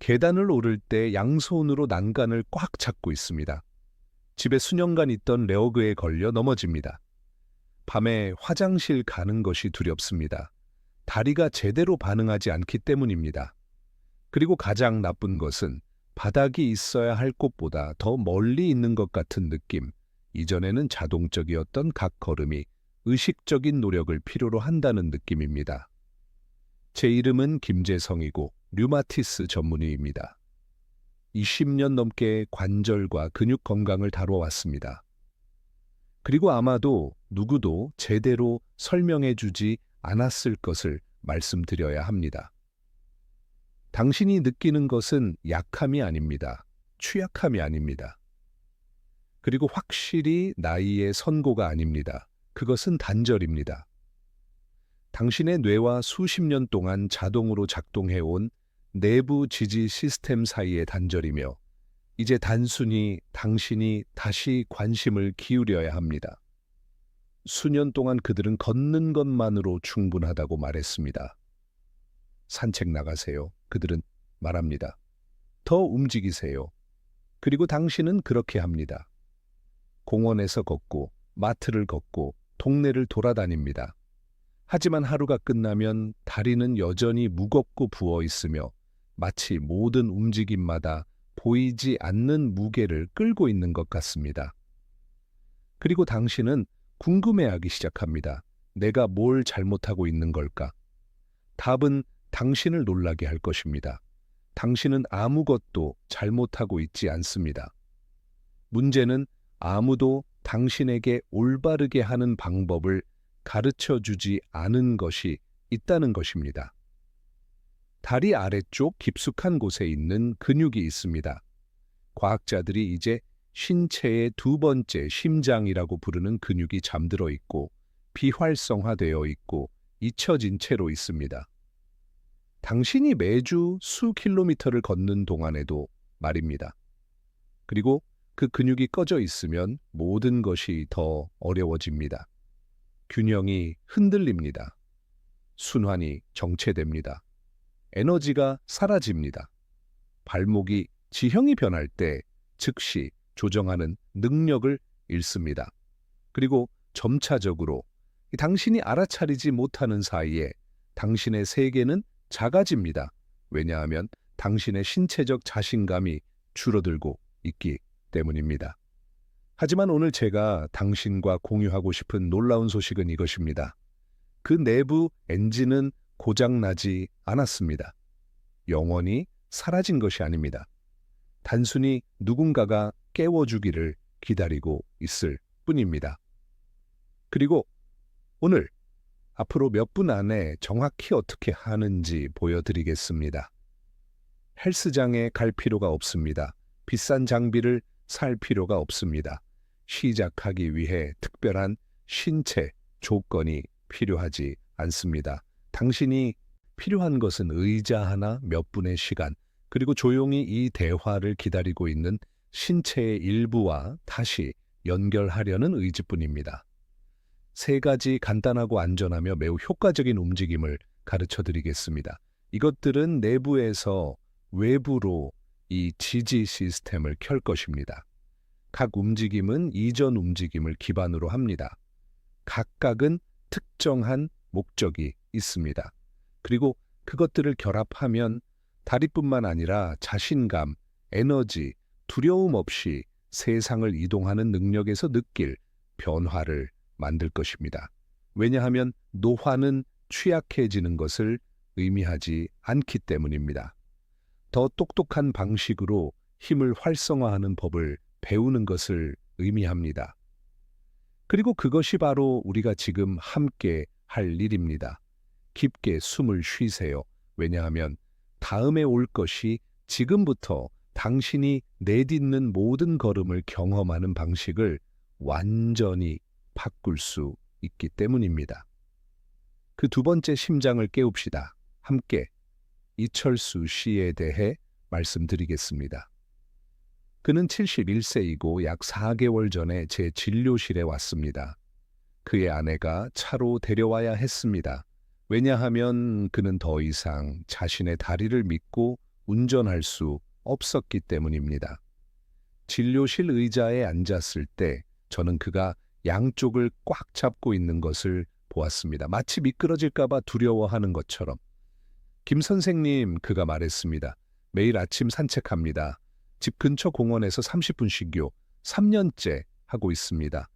계단을 오를 때 양손으로 난간을 꽉 잡고 있습니다. 집에 수년간 있던 레어그에 걸려 넘어집니다. 밤에 화장실 가는 것이 두렵습니다. 다리가 제대로 반응하지 않기 때문입니다. 그리고 가장 나쁜 것은 바닥이 있어야 할 곳보다 더 멀리 있는 것 같은 느낌. 이전에는 자동적이었던 각 걸음이 의식적인 노력을 필요로 한다는 느낌입니다. 제 이름은 김재성이고 류마티스 전문의입니다. 20년 넘게 관절과 근육 건강을 다뤄왔습니다. 그리고 아마도 누구도 제대로 설명해 주지 않았을 것을 말씀드려야 합니다. 당신이 느끼는 것은 약함이 아닙니다. 취약함이 아닙니다. 그리고 확실히 나이의 선고가 아닙니다. 그것은 단절입니다. 당신의 뇌와 수십 년 동안 자동으로 작동해온 내부 지지 시스템 사이의 단절이며 이제 단순히 당신이 다시 관심을 기울여야 합니다. 수년 동안 그들은 걷는 것만으로 충분하다고 말했습니다. 산책 나가세요. 그들은 말합니다. 더 움직이세요. 그리고 당신은 그렇게 합니다. 공원에서 걷고 마트를 걷고 동네를 돌아다닙니다. 하지만 하루가 끝나면 다리는 여전히 무겁고 부어 있으며 마치 모든 움직임마다 보이지 않는 무게를 끌고 있는 것 같습니다. 그리고 당신은 궁금해하기 시작합니다. 내가 뭘 잘못하고 있는 걸까? 답은 당신을 놀라게 할 것입니다. 당신은 아무것도 잘못하고 있지 않습니다. 문제는 아무도 당신에게 올바르게 하는 방법을 가르쳐 주지 않은 것이 있다는 것입니다. 다리 아래쪽 깊숙한 곳에 있는 근육이 있습니다. 과학자들이 이제 신체의 두 번째 심장이라고 부르는 근육이 잠들어 있고 비활성화되어 있고 잊혀진 채로 있습니다. 당신이 매주 수 킬로미터를 걷는 동안에도 말입니다. 그리고 그 근육이 꺼져 있으면 모든 것이 더 어려워집니다. 균형이 흔들립니다. 순환이 정체됩니다. 에너지가 사라집니다. 발목이 지형이 변할 때 즉시 조정하는 능력을 잃습니다. 그리고 점차적으로 당신이 알아차리지 못하는 사이에 당신의 세계는 작아집니다. 왜냐하면 당신의 신체적 자신감이 줄어들고 있기 때문입니다. 하지만 오늘 제가 당신과 공유하고 싶은 놀라운 소식은 이것입니다. 그 내부 엔진은 고장나지 않았습니다. 영원히 사라진 것이 아닙니다. 단순히 누군가가 깨워주기를 기다리고 있을 뿐입니다. 그리고 오늘 앞으로 몇 분 안에 정확히 어떻게 하는지 보여드리겠습니다. 헬스장에 갈 필요가 없습니다. 비싼 장비를 살 필요가 없습니다. 시작하기 위해 특별한 신체 조건이 필요하지 않습니다. 당신이 필요한 것은 의자 하나, 몇 분의 시간, 그리고 조용히 이 대화를 기다리고 있는 신체의 일부와 다시 연결하려는 의지뿐입니다. 세 가지 간단하고 안전하며 매우 효과적인 움직임을 가르쳐 드리겠습니다. 이것들은 내부에서 외부로 이 지지 시스템을 켤 것입니다. 각 움직임은 이전 움직임을 기반으로 합니다. 각각은 특정한 목적이 있습니다. 그리고 그것들을 결합하면 다리뿐만 아니라 자신감, 에너지, 두려움 없이 세상을 이동하는 능력에서 느낄 변화를 만들 것입니다. 왜냐하면 노화는 취약해지는 것을 의미하지 않기 때문입니다. 더 똑똑한 방식으로 힘을 활성화하는 법을 배우는 것을 의미합니다. 그리고 그것이 바로 우리가 지금 함께 할 일입니다. 깊게 숨을 쉬세요. 왜냐하면 다음에 올 것이 지금부터 당신이 내딛는 모든 걸음을 경험하는 방식을 완전히 바꿀 수 있기 때문입니다. 그 두 번째 심장을 깨웁시다. 함께 이철수 씨에 대해 말씀드리겠습니다. 그는 71세이고 약 4개월 전에 제 진료실에 왔습니다. 그의 아내가 차로 데려와야 했습니다. 왜냐하면 그는 더 이상 자신의 다리를 믿고 운전할 수 없었기 때문입니다. 진료실 의자에 앉았을 때 저는 그가 양쪽을 꽉 잡고 있는 것을 보았습니다. 마치 미끄러질까 봐 두려워하는 것처럼. 김 선생님, 그가 말했습니다. 매일 아침 산책합니다. 집 근처 공원에서 30분씩요. 3년째 하고 있습니다.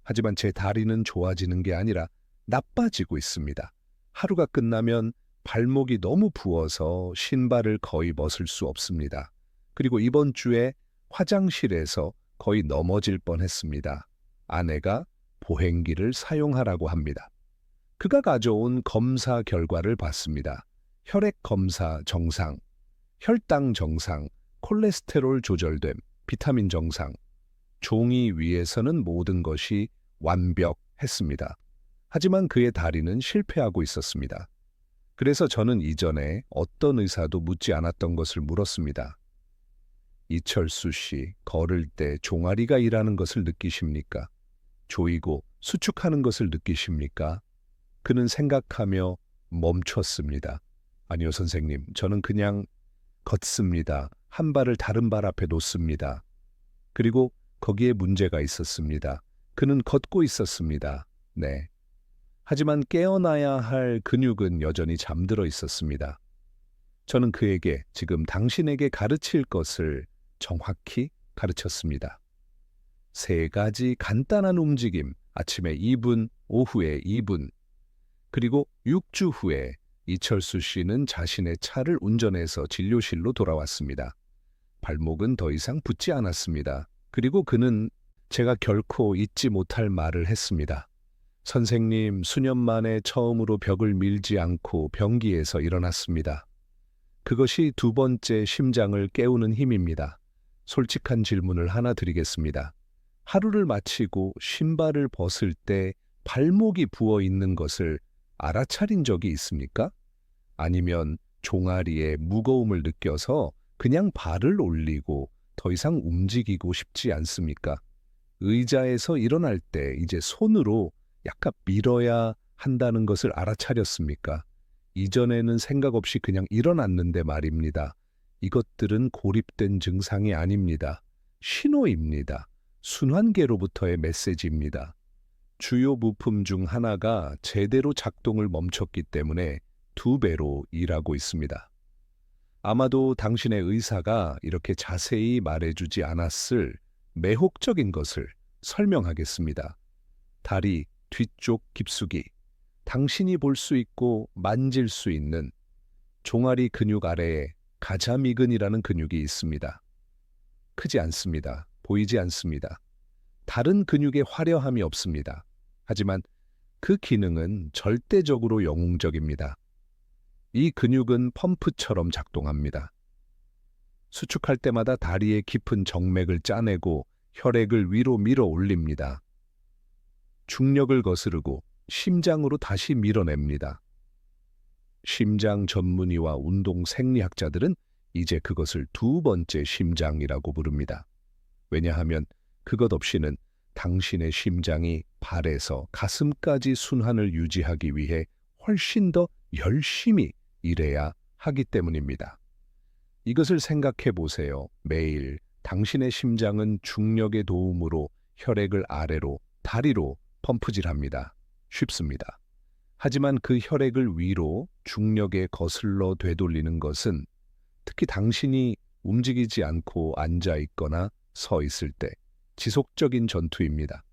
하지만 제 다리는 좋아지는 게 아니라 나빠지고 있습니다. 하루가 끝나면 발목이 너무 부어서 신발을 거의 벗을 수 없습니다. 그리고 이번 주에 화장실에서 거의 넘어질 뻔했습니다. 아내가 보행기를 사용하라고 합니다. 그가 가져온 검사 결과를 봤습니다. 혈액 검사 정상, 혈당 정상, 콜레스테롤 조절됨, 비타민 정상. 종이 위에서는 모든 것이 완벽했습니다. 하지만 그의 다리는 실패하고 있었습니다. 그래서 저는 이전에 어떤 의사도 묻지 않았던 것을 물었습니다. 이철수 씨, 걸을 때 종아리가 일하는 것을 느끼십니까? 조이고 수축하는 것을 느끼십니까? 그는 생각하며 멈췄습니다. 아니요, 선생님. 저는 그냥 걷습니다. 한 발을 다른 발 앞에 놓습니다. 그리고 거기에 문제가 있었습니다. 그는 걷고 있었습니다. 네. 하지만 깨어나야 할 근육은 여전히 잠들어 있었습니다. 저는 그에게 지금 당신에게 가르칠 것을 정확히 가르쳤습니다. 3가지 간단한 움직임, 아침에 2분, 오후에 2분, 그리고 6주 후에 이철수 씨는 자신의 차를 운전해서 진료실로 돌아왔습니다. 발목은 더 이상 붓지 않았습니다. 그리고 그는 제가 결코 잊지 못할 말을 했습니다. 선생님, 수년 만에 처음으로 벽을 밀지 않고 변기에서 일어났습니다. 그것이 2번째 심장을 깨우는 힘입니다. 솔직한 질문을 하나 드리겠습니다. 하루를 마치고 신발을 벗을 때 발목이 부어 있는 것을 알아차린 적이 있습니까? 아니면 종아리에 무거움을 느껴서 그냥 발을 올리고 더 이상 움직이고 싶지 않습니까? 의자에서 일어날 때 이제 손으로 약간 밀어야 한다는 것을 알아차렸습니까? 이전에는 생각 없이 그냥 일어났는데 말입니다. 이것들은 고립된 증상이 아닙니다. 신호입니다. 순환계로부터의 메시지입니다. 주요 부품 중 하나가 제대로 작동을 멈췄기 때문에 2배로 일하고 있습니다. 아마도 당신의 의사가 이렇게 자세히 말해주지 않았을 매혹적인 것을 설명하겠습니다. 다리 뒤쪽 깊숙이, 당신이 볼 수 있고 만질 수 있는 종아리 근육 아래에 가자미근이라는 근육이 있습니다. 크지 않습니다. 보이지 않습니다. 다른 근육에 화려함이 없습니다. 하지만 그 기능은 절대적으로 영웅적입니다. 이 근육은 펌프처럼 작동합니다. 수축할 때마다 다리의 깊은 정맥을 짜내고 혈액을 위로 밀어 올립니다. 중력을 거스르고 심장으로 다시 밀어냅니다. 심장 전문의와 운동 생리학자들은 이제 그것을 2번째 심장이라고 부릅니다. 왜냐하면 그것 없이는 당신의 심장이 발에서 가슴까지 순환을 유지하기 위해 훨씬 더 열심히 일해야 하기 때문입니다. 이것을 생각해 보세요. 매일 당신의 심장은 중력의 도움으로 혈액을 아래로, 다리로 펌프질합니다. 쉽습니다. 하지만 그 혈액을 위로 중력에 거슬러 되돌리는 것은 특히 당신이 움직이지 않고 앉아 있거나 서 있을 때 지속적인 전투입니다.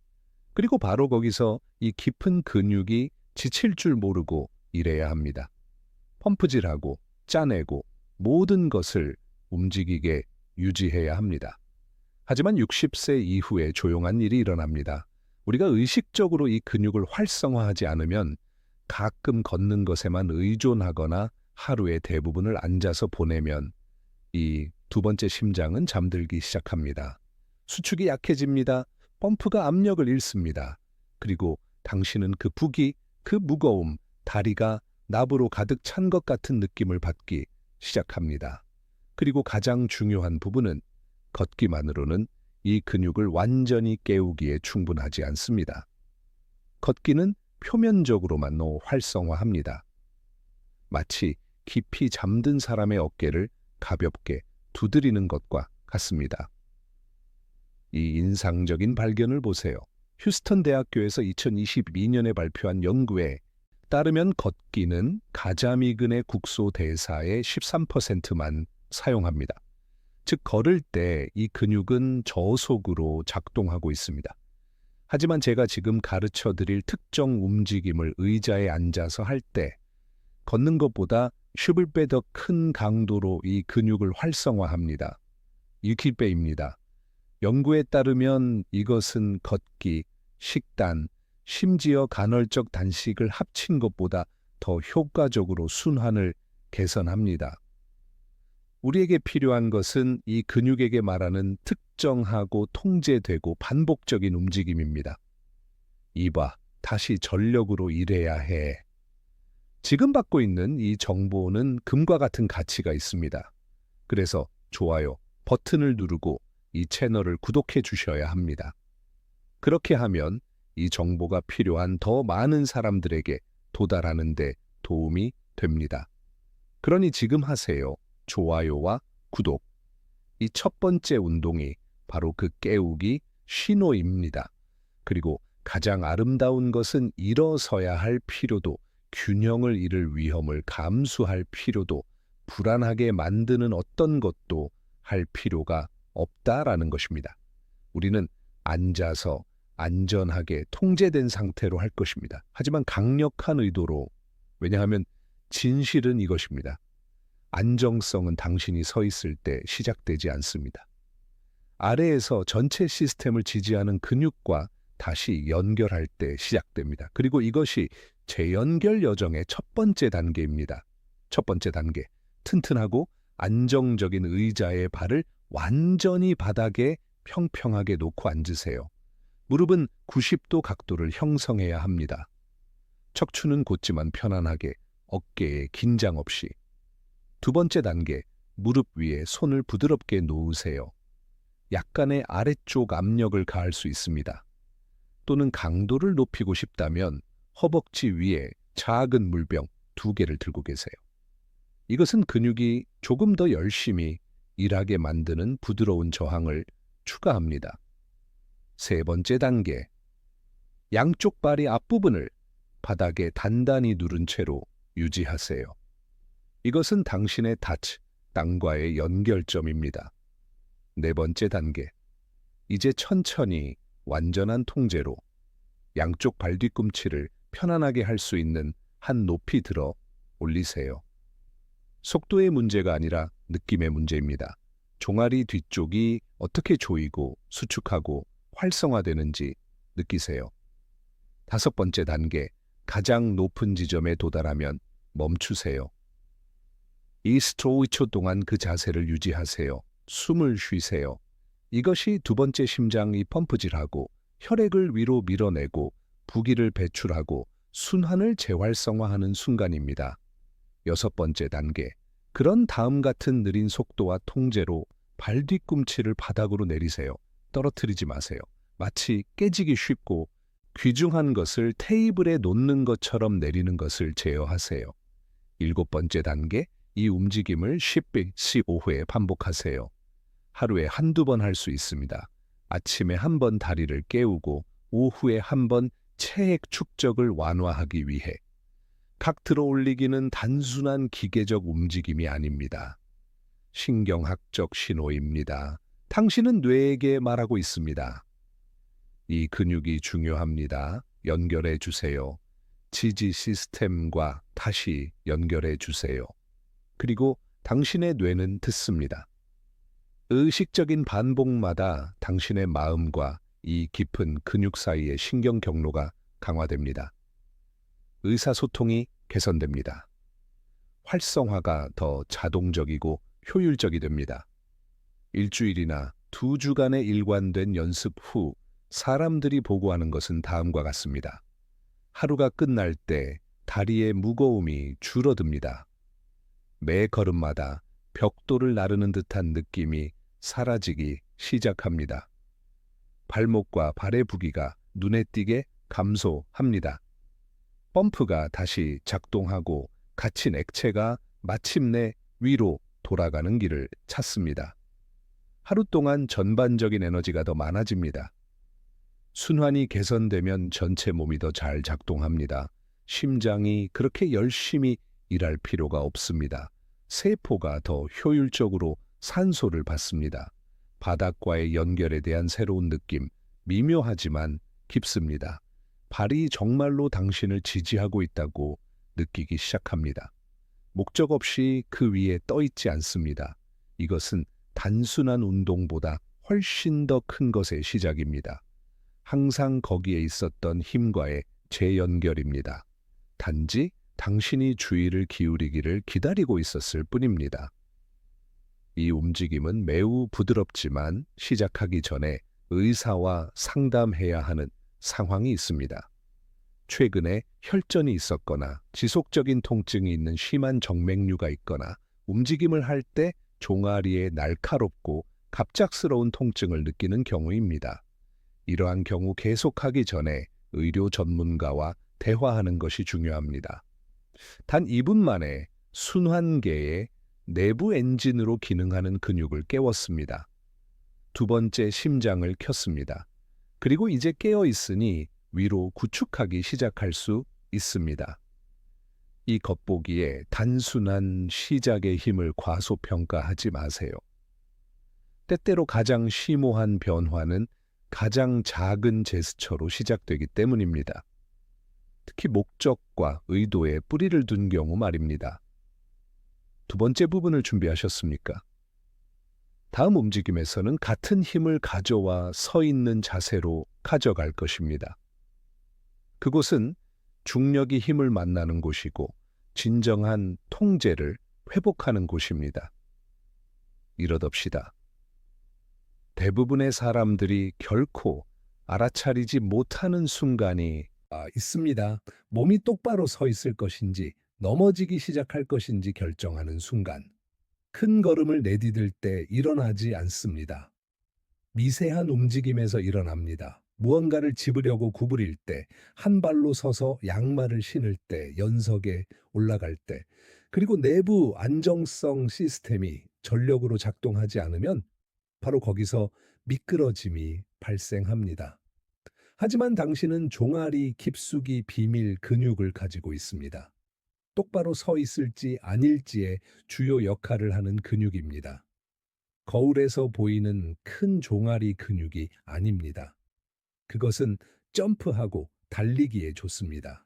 그리고 바로 거기서 이 깊은 근육이 지칠 줄 모르고 일해야 합니다. 펌프질하고 짜내고 모든 것을 움직이게 유지해야 합니다. 하지만 60세 이후에 조용한 일이 일어납니다. 우리가 의식적으로 이 근육을 활성화하지 않으면 가끔 걷는 것에만 의존하거나 하루의 대부분을 앉아서 보내면 이 2번째 심장은 잠들기 시작합니다. 수축이 약해집니다. 펌프가 압력을 잃습니다. 그리고 당신은 그 부기, 그 무거움, 다리가 납으로 가득 찬 것 같은 느낌을 받기 시작합니다. 그리고 가장 중요한 부분은 걷기만으로는 이 근육을 완전히 깨우기에 충분하지 않습니다. 걷기는 표면적으로만 활성화합니다. 마치 깊이 잠든 사람의 어깨를 가볍게 두드리는 것과 같습니다. 이 인상적인 발견을 보세요. 휴스턴 대학교에서 2022년에 발표한 연구에 따르면 걷기는 가자미근의 국소 대사의 13%만 사용합니다. 즉 걸을 때 이 근육은 저속으로 작동하고 있습니다. 하지만 제가 지금 가르쳐 드릴 특정 움직임을 의자에 앉아서 할 때 걷는 것보다 10배 더 큰 강도로 이 근육을 활성화합니다. 6배입니다. 연구에 따르면 이것은 걷기, 식단, 심지어 간헐적 단식을 합친 것보다 더 효과적으로 순환을 개선합니다. 우리에게 필요한 것은 이 근육에게 말하는 특정하고 통제되고 반복적인 움직임입니다. 이봐, 다시 전력으로 일해야 해. 지금 받고 있는 이 정보는 금과 같은 가치가 있습니다. 그래서 좋아요 버튼을 누르고 이 채널을 구독해 주셔야 합니다. 그렇게 하면 이 정보가 필요한 더 많은 사람들에게 도달하는 데 도움이 됩니다. 그러니 지금 하세요. 좋아요와 구독. 이 첫 번째 운동이 바로 그 깨우기 신호입니다. 그리고 가장 아름다운 것은 일어서야 할 필요도, 균형을 잃을 위험을 감수할 필요도, 불안하게 만드는 어떤 것도 할 필요가 없다라는 것입니다. 우리는 앉아서 안전하게 통제된 상태로 할 것입니다. 하지만 강력한 의도로, 왜냐하면 진실은 이것입니다. 안정성은 당신이 서 있을 때 시작되지 않습니다. 아래에서 전체 시스템을 지지하는 근육과 다시 연결할 때 시작됩니다. 그리고 이것이 재연결 여정의 첫 번째 단계입니다. 첫 번째 단계, 튼튼하고 안정적인 의자의 발을 완전히 바닥에 평평하게 놓고 앉으세요. 무릎은 90도 각도를 형성해야 합니다. 척추는 곧지만 편안하게, 어깨에 긴장 없이. 두 번째 단계, 무릎 위에 손을 부드럽게 놓으세요. 약간의 아래쪽 압력을 가할 수 있습니다. 또는 강도를 높이고 싶다면 허벅지 위에 작은 물병 2개를 들고 계세요. 이것은 근육이 조금 더 열심히 일하게 만드는 부드러운 저항을 추가합니다. 세 번째 단계, 양쪽 발의 앞부분을 바닥에 단단히 누른 채로 유지하세요. 이것은 당신의 타치, 땅과의 연결점입니다. 네 번째 단계, 이제 천천히 완전한 통제로 양쪽 발 뒤꿈치를 편안하게 할 수 있는 한 높이 들어 올리세요. 속도의 문제가 아니라 느낌의 문제입니다. 종아리 뒤쪽이 어떻게 조이고 수축하고 활성화되는지 느끼세요. 다섯 번째 단계, 가장 높은 지점에 도달하면 멈추세요. 이 스트로크 2초 동안 그 자세를 유지하세요. 숨을 쉬세요. 이것이 두 번째 심장이 펌프질하고 혈액을 위로 밀어내고 부기를 배출하고 순환을 재활성화하는 순간입니다. 여섯 번째 단계, 그런 다음 같은 느린 속도와 통제로 발 뒤꿈치를 바닥으로 내리세요. 떨어뜨리지 마세요. 마치 깨지기 쉽고 귀중한 것을 테이블에 놓는 것처럼 내리는 것을 제어하세요. 일곱 번째 단계, 이 움직임을 10배, 15회 반복하세요. 하루에 한두 번 할 수 있습니다. 아침에 한 번 다리를 깨우고 오후에 한 번 체액 축적을 완화하기 위해. 각 들어 올리기는 단순한 기계적 움직임이 아닙니다. 신경학적 신호입니다. 당신은 뇌에게 말하고 있습니다. 이 근육이 중요합니다. 연결해 주세요. 지지 시스템과 다시 연결해 주세요. 그리고 당신의 뇌는 듣습니다. 의식적인 반복마다 당신의 마음과 이 깊은 근육 사이의 신경 경로가 강화됩니다. 의사소통이 개선됩니다. 활성화가 더 자동적이고 효율적이 됩니다. 일주일이나 2주간의 일관된 연습 후 사람들이 보고하는 것은 다음과 같습니다. 하루가 끝날 때 다리의 무거움이 줄어듭니다. 매 걸음마다 벽돌을 나르는 듯한 느낌이 사라지기 시작합니다. 발목과 발의 부기가 눈에 띄게 감소합니다. 펌프가 다시 작동하고 갇힌 액체가 마침내 위로 돌아가는 길을 찾습니다. 하루 동안 전반적인 에너지가 더 많아집니다. 순환이 개선되면 전체 몸이 더 잘 작동합니다. 심장이 그렇게 열심히 일할 필요가 없습니다. 세포가 더 효율적으로 산소를 받습니다. 바닥과의 연결에 대한 새로운 느낌, 미묘하지만 깊습니다. 발이 정말로 당신을 지지하고 있다고 느끼기 시작합니다. 목적 없이 그 위에 떠 있지 않습니다. 이것은 단순한 운동보다 훨씬 더 큰 것의 시작입니다. 항상 거기에 있었던 힘과의 재연결입니다. 단지 당신이 주의를 기울이기를 기다리고 있었을 뿐입니다. 이 움직임은 매우 부드럽지만 시작하기 전에 의사와 상담해야 하는 상황이 있습니다. 최근에 혈전이 있었거나 지속적인 통증이 있는 심한 정맥류가 있거나 움직임을 할 때 종아리에 날카롭고 갑작스러운 통증을 느끼는 경우입니다. 이러한 경우 계속하기 전에 의료 전문가와 대화하는 것이 중요합니다. 단 2분 만에 순환계의 내부 엔진으로 기능하는 근육을 깨웠습니다. 두 번째 심장을 켰습니다. 그리고 이제 깨어 있으니 위로 구축하기 시작할 수 있습니다. 이 겉보기에 단순한 시작의 힘을 과소평가하지 마세요. 때때로 가장 심오한 변화는 가장 작은 제스처로 시작되기 때문입니다. 특히 목적과 의도에 뿌리를 둔 경우 말입니다. 두 번째 부분을 준비하셨습니까? 다음 움직임에서는 같은 힘을 가져와 서 있는 자세로 가져갈 것입니다. 그곳은 중력이 힘을 만나는 곳이고 진정한 통제를 회복하는 곳입니다. 이러답시다. 대부분의 사람들이 결코 알아차리지 못하는 순간이 있습니다. 몸이 똑바로 서 있을 것인지 넘어지기 시작할 것인지 결정하는 순간. 큰 걸음을 내디딜 때 일어나지 않습니다. 미세한 움직임에서 일어납니다. 무언가를 집으려고 구부릴 때, 한 발로 서서 양말을 신을 때, 연석에 올라갈 때, 그리고 내부 안정성 시스템이 전력으로 작동하지 않으면 바로 거기서 미끄러짐이 발생합니다. 하지만 당신은 종아리 깊숙이 비밀 근육을 가지고 있습니다. 똑바로 서 있을지 아닐지의 주요 역할을 하는 근육입니다. 거울에서 보이는 큰 종아리 근육이 아닙니다. 그것은 점프하고 달리기에 좋습니다.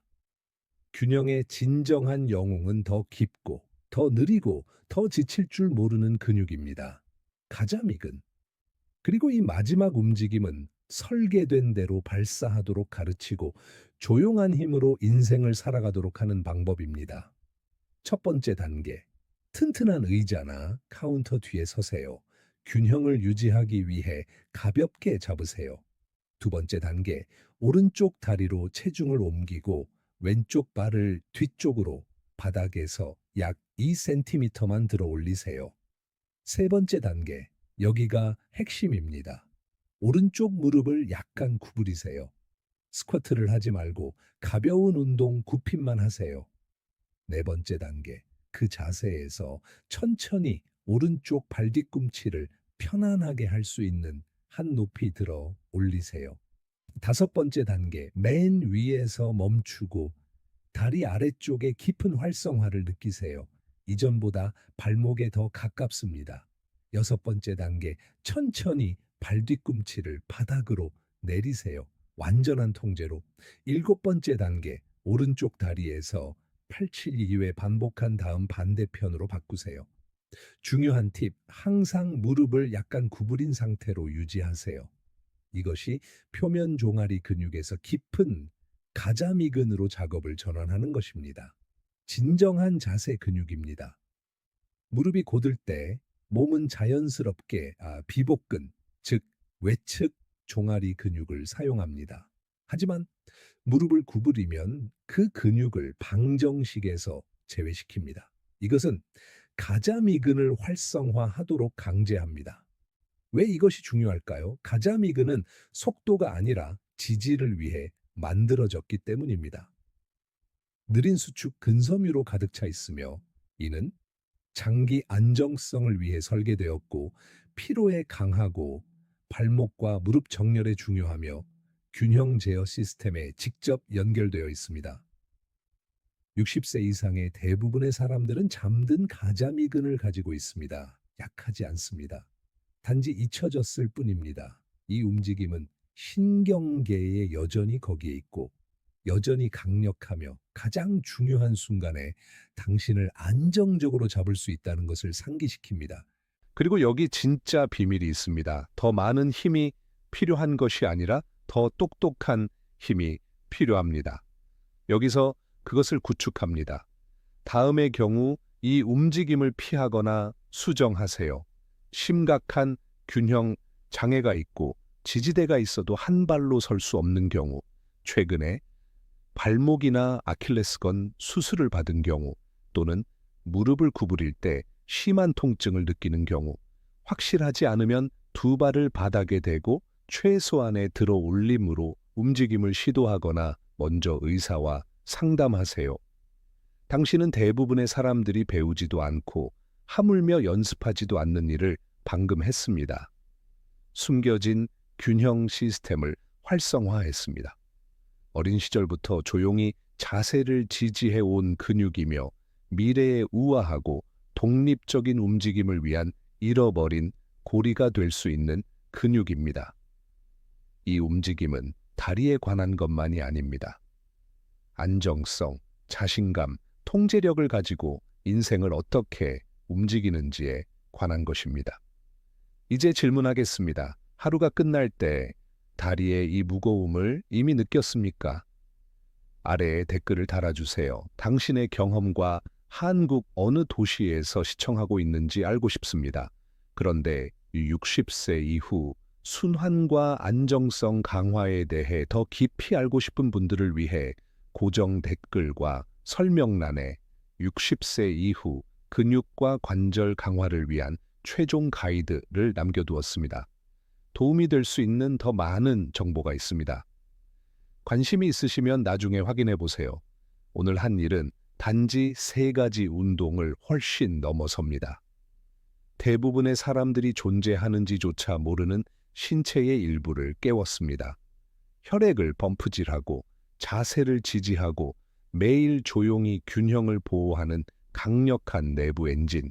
균형의 진정한 영웅은 더 깊고, 더 느리고, 더 지칠 줄 모르는 근육입니다. 가자미근. 그리고 이 마지막 움직임은 설계된 대로 발사하도록 가르치고 조용한 힘으로 인생을 살아가도록 하는 방법입니다. 첫 번째 단계. 튼튼한 의자나 카운터 뒤에 서세요. 균형을 유지하기 위해 가볍게 잡으세요. 두 번째 단계. 오른쪽 다리로 체중을 옮기고 왼쪽 발을 뒤쪽으로 바닥에서 약 2cm만 들어 올리세요. 세 번째 단계. 여기가 핵심입니다. 오른쪽 무릎을 약간 구부리세요. 스쿼트를 하지 말고 가벼운 운동 굽힘만 하세요. 네 번째 단계. 그 자세에서 천천히 오른쪽 발 뒤꿈치를 편안하게 할 수 있는 한 높이 들어 올리세요. 다섯 번째 단계. 맨 위에서 멈추고 다리 아래쪽에 깊은 활성화를 느끼세요. 이전보다 발목에 더 가깝습니다. 여섯 번째 단계. 천천히 발 뒤꿈치를 바닥으로 내리세요. 완전한 통제로. 일곱 번째 단계. 오른쪽 다리에서 8, 7, 2회 반복한 다음 반대편으로 바꾸세요. 중요한 팁. 항상 무릎을 약간 구부린 상태로 유지하세요. 이것이 표면 종아리 근육에서 깊은 가자미근으로 작업을 전환하는 것입니다. 진정한 자세 근육입니다. 무릎이 곧을 때 몸은 자연스럽게 비복근, 즉 외측 종아리 근육을 사용합니다. 하지만 무릎을 구부리면 그 근육을 방정식에서 제외시킵니다. 이것은 가자미근을 활성화하도록 강제합니다. 왜 이것이 중요할까요? 가자미근은 속도가 아니라 지지를 위해 만들어졌기 때문입니다. 느린 수축 근섬유로 가득 차 있으며 이는 장기 안정성을 위해 설계되었고 피로에 강하고 발목과 무릎 정렬에 중요하며 균형 제어 시스템에 직접 연결되어 있습니다. 60세 이상의 대부분의 사람들은 잠든 가자미근을 가지고 있습니다. 약하지 않습니다. 단지 잊혀졌을 뿐입니다. 이 움직임은 신경계에 여전히 거기에 있고 여전히 강력하며 가장 중요한 순간에 당신을 안정적으로 잡을 수 있다는 것을 상기시킵니다. 그리고 여기 진짜 비밀이 있습니다. 더 많은 힘이 필요한 것이 아니라 더 똑똑한 힘이 필요합니다. 여기서 그것을 구축합니다. 다음의 경우 이 움직임을 피하거나 수정하세요. 심각한 균형 장애가 있고 지지대가 있어도 한 발로 설 수 없는 경우, 최근에 발목이나 아킬레스건 수술을 받은 경우 또는 무릎을 구부릴 때 심한 통증을 느끼는 경우, 확실하지 않으면 두 발을 바닥에 대고 최소한의 들어 올림으로 움직임을 시도하거나 먼저 의사와 상담하세요. 당신은 대부분의 사람들이 배우지도 않고 하물며 연습하지도 않는 일을 방금 했습니다. 숨겨진 균형 시스템을 활성화했습니다. 어린 시절부터 조용히 자세를 지지해 온 근육이며 미래에 우아하고 독립적인 움직임을 위한 잃어버린 고리가 될 수 있는 근육입니다. 이 움직임은 다리에 관한 것만이 아닙니다. 안정성, 자신감, 통제력을 가지고 인생을 어떻게 움직이는지에 관한 것입니다. 이제 질문하겠습니다. 하루가 끝날 때 다리의 이 무거움을 이미 느꼈습니까? 아래에 댓글을 달아주세요. 당신의 경험과 한국 어느 도시에서 시청하고 있는지 알고 싶습니다. 그런데 60세 이후 순환과 안정성 강화에 대해 더 깊이 알고 싶은 분들을 위해 고정 댓글과 설명란에 60세 이후 근육과 관절 강화를 위한 최종 가이드를 남겨두었습니다. 도움이 될 수 있는 더 많은 정보가 있습니다. 관심이 있으시면 나중에 확인해 보세요. 오늘 한 일은 단지 3가지 운동을 훨씬 넘어섭니다. 대부분의 사람들이 존재하는지조차 모르는 신체의 일부를 깨웠습니다. 혈액을 펌프질하고 자세를 지지하고 매일 조용히 균형을 보호하는 강력한 내부 엔진.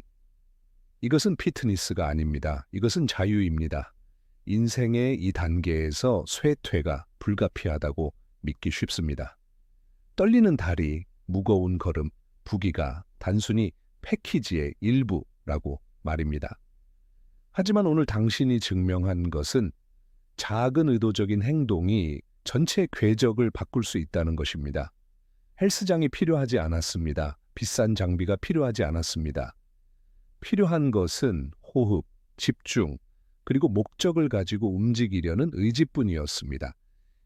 이것은 피트니스가 아닙니다. 이것은 자유입니다. 인생의 이 단계에서 쇠퇴가 불가피하다고 믿기 쉽습니다. 떨리는 다리, 무거운 걸음, 부기가 단순히 패키지의 일부라고 말입니다. 하지만 오늘 당신이 증명한 것은 작은 의도적인 행동이 전체 궤적을 바꿀 수 있다는 것입니다. 헬스장이 필요하지 않았습니다. 비싼 장비가 필요하지 않았습니다. 필요한 것은 호흡, 집중, 그리고 목적을 가지고 움직이려는 의지뿐이었습니다.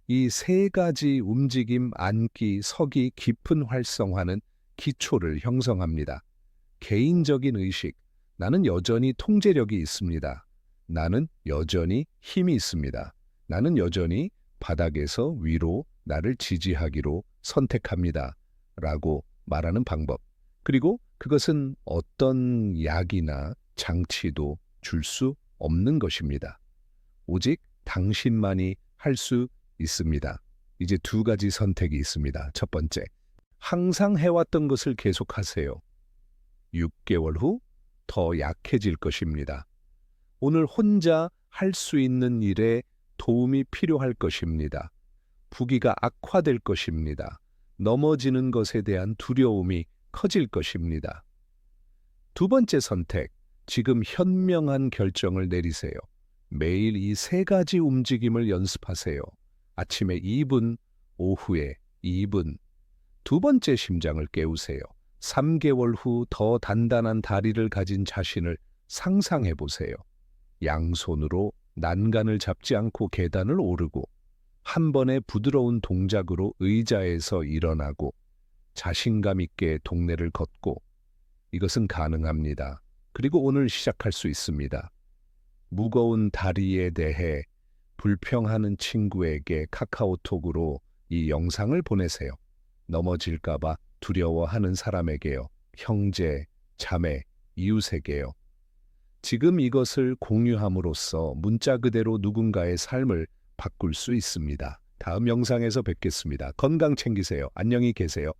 이 3가지 움직임, 앉기, 서기, 깊은 활성화는 기초를 형성합니다. 개인적인 의식, 나는 여전히 통제력이 있습니다. 나는 여전히 힘이 있습니다. 나는 여전히 바닥에서 위로 나를 지지하기로 선택합니다. 라고 말하는 방법. 그리고 그것은 어떤 약이나 장치도 줄 수 없는 것입니다. 오직 당신만이 할 수 있습니다. 이제 2가지 선택이 있습니다. 첫 번째, 항상 해왔던 것을 계속하세요. 6개월 후 더 약해질 것입니다. 오늘 혼자 할 수 있는 일에 도움이 필요할 것입니다. 부기가 악화될 것입니다. 넘어지는 것에 대한 두려움이 커질 것입니다. 2번째 선택, 지금 현명한 결정을 내리세요. 매일 이 3가지 움직임을 연습하세요. 아침에 2분, 오후에 2분. 2번째 심장을 깨우세요. 3개월 후 더 단단한 다리를 가진 자신을 상상해 보세요. 양손으로 난간을 잡지 않고 계단을 오르고 한 번의 부드러운 동작으로 의자에서 일어나고 자신감 있게 동네를 걷고 이것은 가능합니다. 그리고 오늘 시작할 수 있습니다. 무거운 다리에 대해 불평하는 친구에게 카카오톡으로 이 영상을 보내세요. 넘어질까봐 두려워하는 사람에게요. 형제, 자매, 이웃에게요. 지금 이것을 공유함으로써 문자 그대로 누군가의 삶을 바꿀 수 있습니다. 다음 영상에서 뵙겠습니다. 건강 챙기세요. 안녕히 계세요.